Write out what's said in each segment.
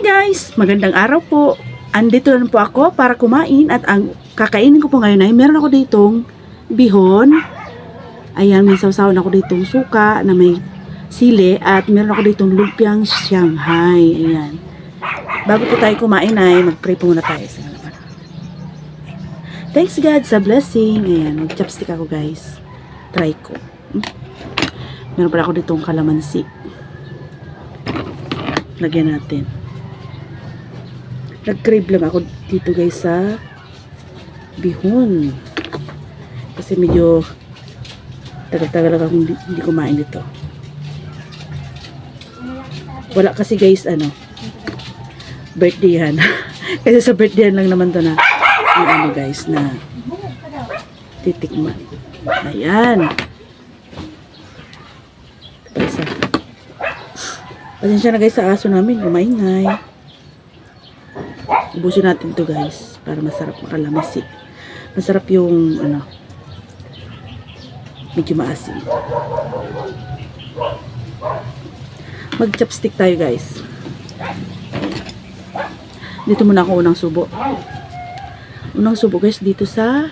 Guys, magandang araw po. Andito na po ako para kumain at ang kakainin ko po ngayon ay meron ako ditong bihon. Ayan, may sausawan ako ditong suka na may sili at meron ako ditong lumpiang Shanghai. Ayan. Bago po tayo kumain ay mag-pray po muna tayo. Thanks God sa blessing. Ayan, mag-chopstick ako guys. Try ko. Meron pala ako ditong kalamansi. Lagyan natin. Nag-crave lang ako dito guys sa bihon. Kasi medyo tagal-tagal lang akong hindi kumain dito. Wala kasi guys, birthday yan. Kasi sa birthday lang naman to na guys, na titikman. Ayan. Isa. Pasensya na guys sa aso namin, kumaingay. Ubusin natin to guys para masarap makalamisi. Masarap yung medyo maasim. Mag-chopstick tayo guys. Dito muna ako unang subo. Unang subo guys dito sa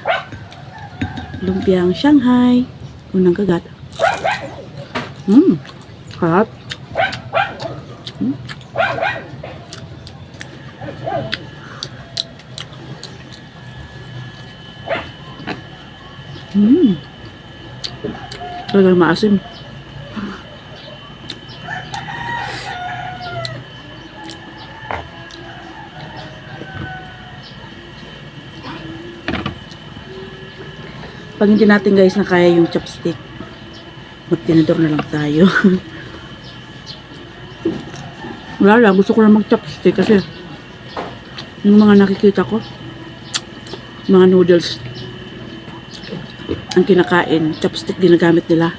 lumpiang Shanghai. Unang kagat. Harap. Talagang maasim. Pag hindi natin guys na kaya yung chopstick, magtinador na lang tayo. Wala lang, gusto ko lang mag-chopstick kasi yung mga nakikita ko, mga noodles ang kinakain, chopstick ginagamit nila.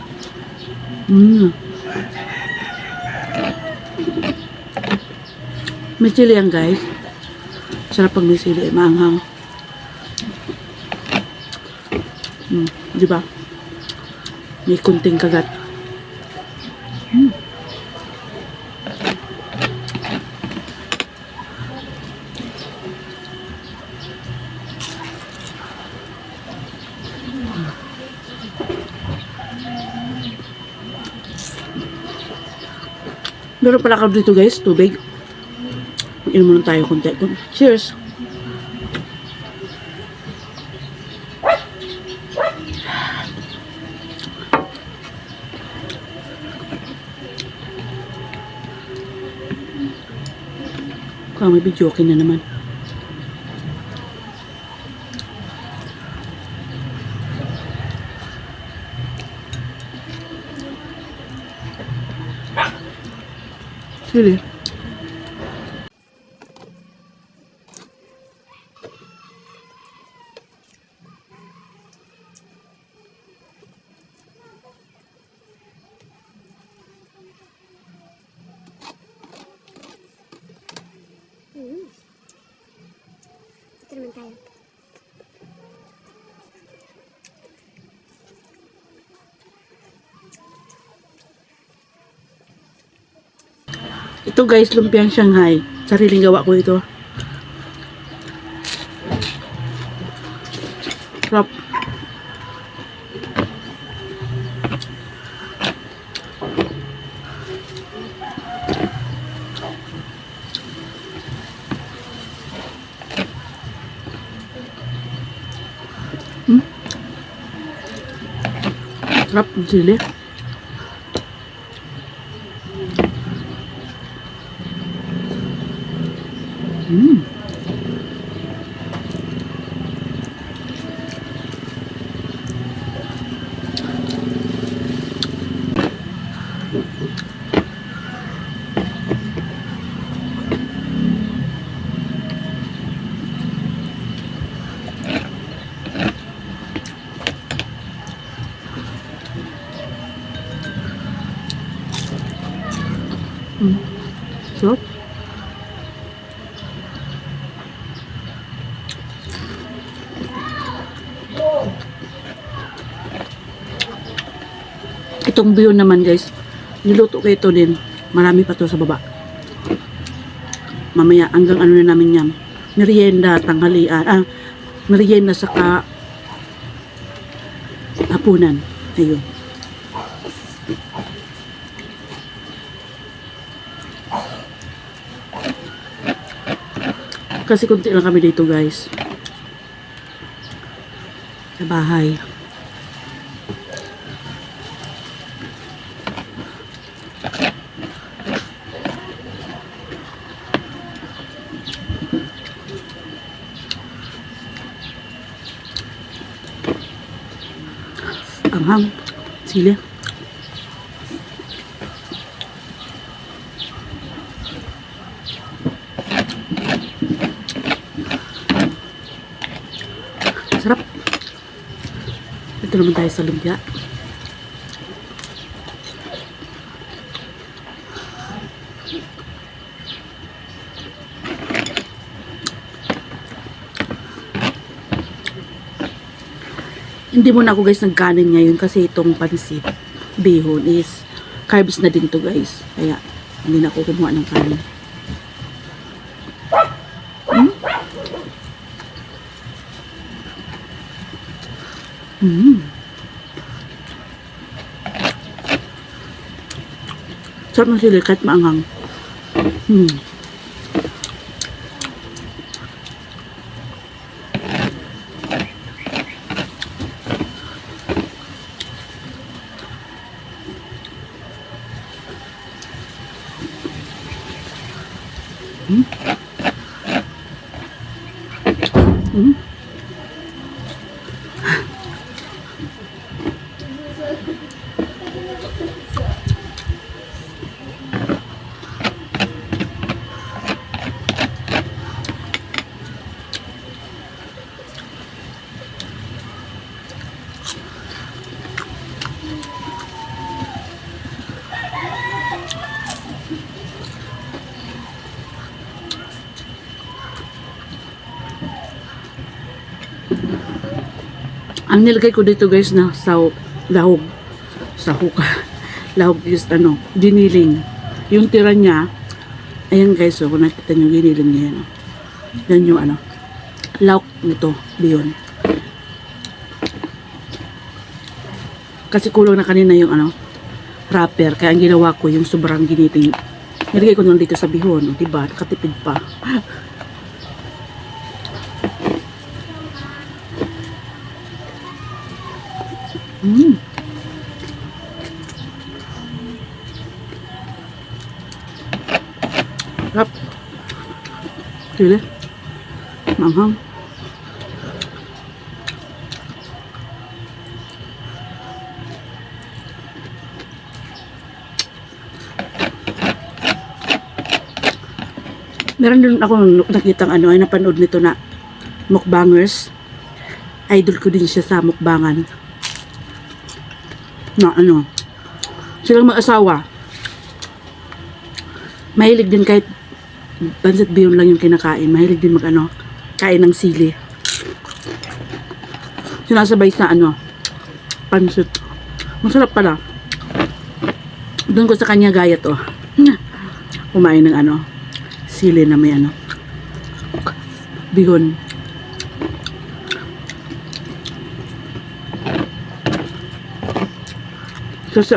May chili yan guys. Sarap pag may chili, maanghang. Diba? May kunting kagat. Meron pala ka dito guys, tubig. Inom muna tayo konti. Cheers! Kaya may video okay na naman. Sili. Ito naman tayo. Ito guys, lumpiang Shanghai. Sariling gawa ko ito. Sarap. Sarap ng sili. Sarap. Itong bihon naman guys, niluto ko ito din. Marami pa to sa baba. mamaya hanggang ano na namin yan. Merienda, tanghalian, merienda saka hapunan. Ayun. Kasi kunti lang kami dito guys. Sa bahay. Anghang. Sili. Sarap. Ito naman tayo sa lumpia. Hindi muna ako guys nagkanin ngayon kasi itong pansit bihon is carbs na din to guys. Kaya hindi na ako kumuha ng kanin. Sarap ng sili kahit maanghang. Ang nilagay ko dito guys na lahog. Sahog. Lahog is giniling. Yung tira niya, ayan guys, so kung nakita nyo, giniling niya yan. Yan yung lahog nito, bihon. Kasi kulang na kanina yung wrapper, kaya ang ginawa ko yung sobrang giniting. Nilagay ko lang dito sa bihon, diba? Nakatipid pa. Sarap. Sili. Manghang. Meron din ako nakitang ay napanood nito na mukbangers. Idol ko din siya sa mukbangan. Na silang mag-asawa. Mahilig din kahit pansit bihon lang yung kinakain. Mahilig din kain ng sili. Sinasabay sa pansit. Masarap pala. Doon ko sa kanya gaya to. Kumain ng sili na may bihon. Kasi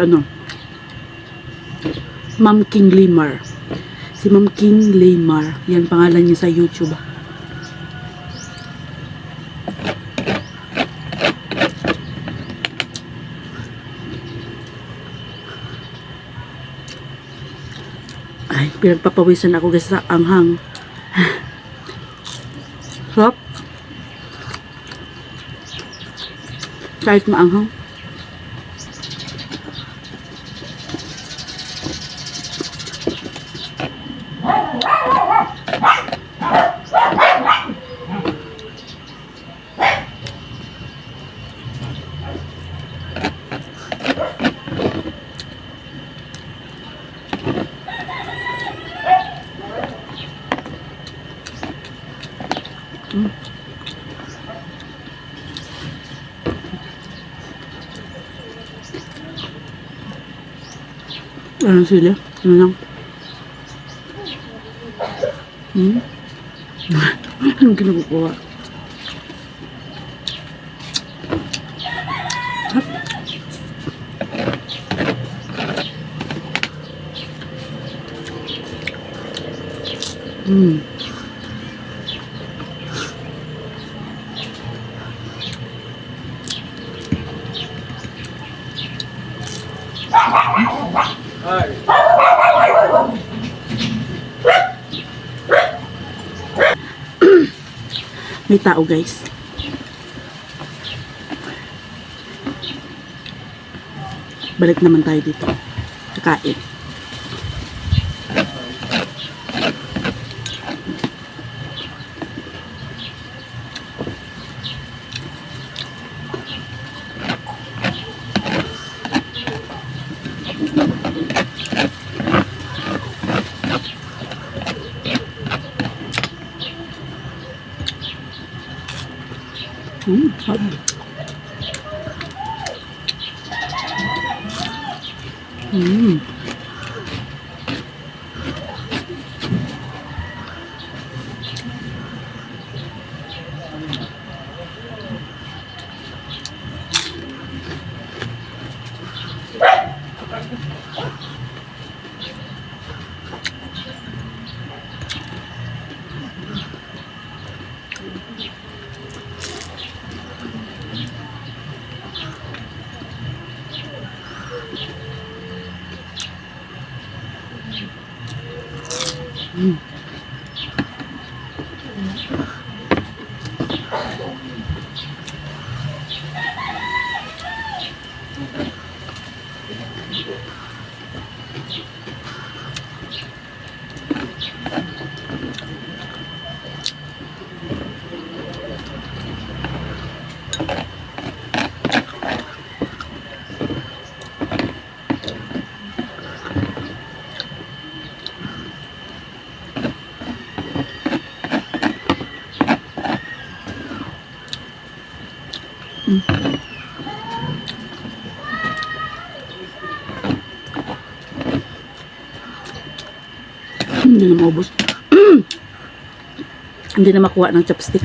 Ma'am King Limar. Si Ma'am King Limar. Yan pangalan niya sa YouTube. Ay, pinagpapawisan ako guys sa anghang. Sarap. Kahit maanghang. Sila? Ano lang? Ang kinukuha. Hmm. May tao, guys. Balik naman tayo dito. Kakain. Hot. Hindi na maubos. Hindi na makuha ng chopstick.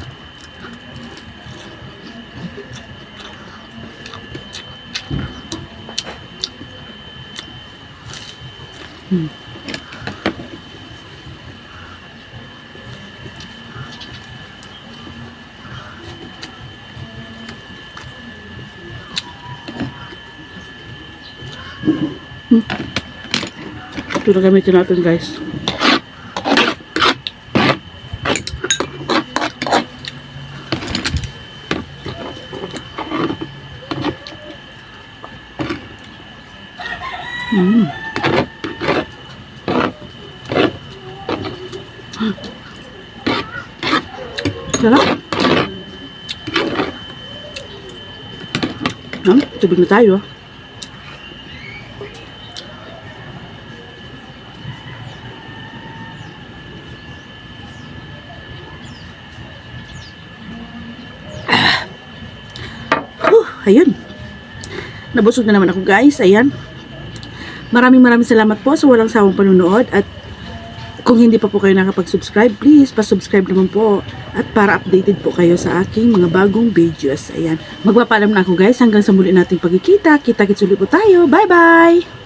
Ito na gamitin natin, guys. Sarap. Tubig na tayo. Ayun. Nabusog na naman ako, guys. Ayan. Maraming salamat po sa walang sawang panunood. At kung hindi pa po kayo nakapag-subscribe, please, pa-subscribe naman po. At para updated po kayo sa aking mga bagong videos. Ayan. Magpapaalam na ako, guys. Hanggang sa muli nating pagkikita. Kita-kits ulit po tayo. Bye-bye!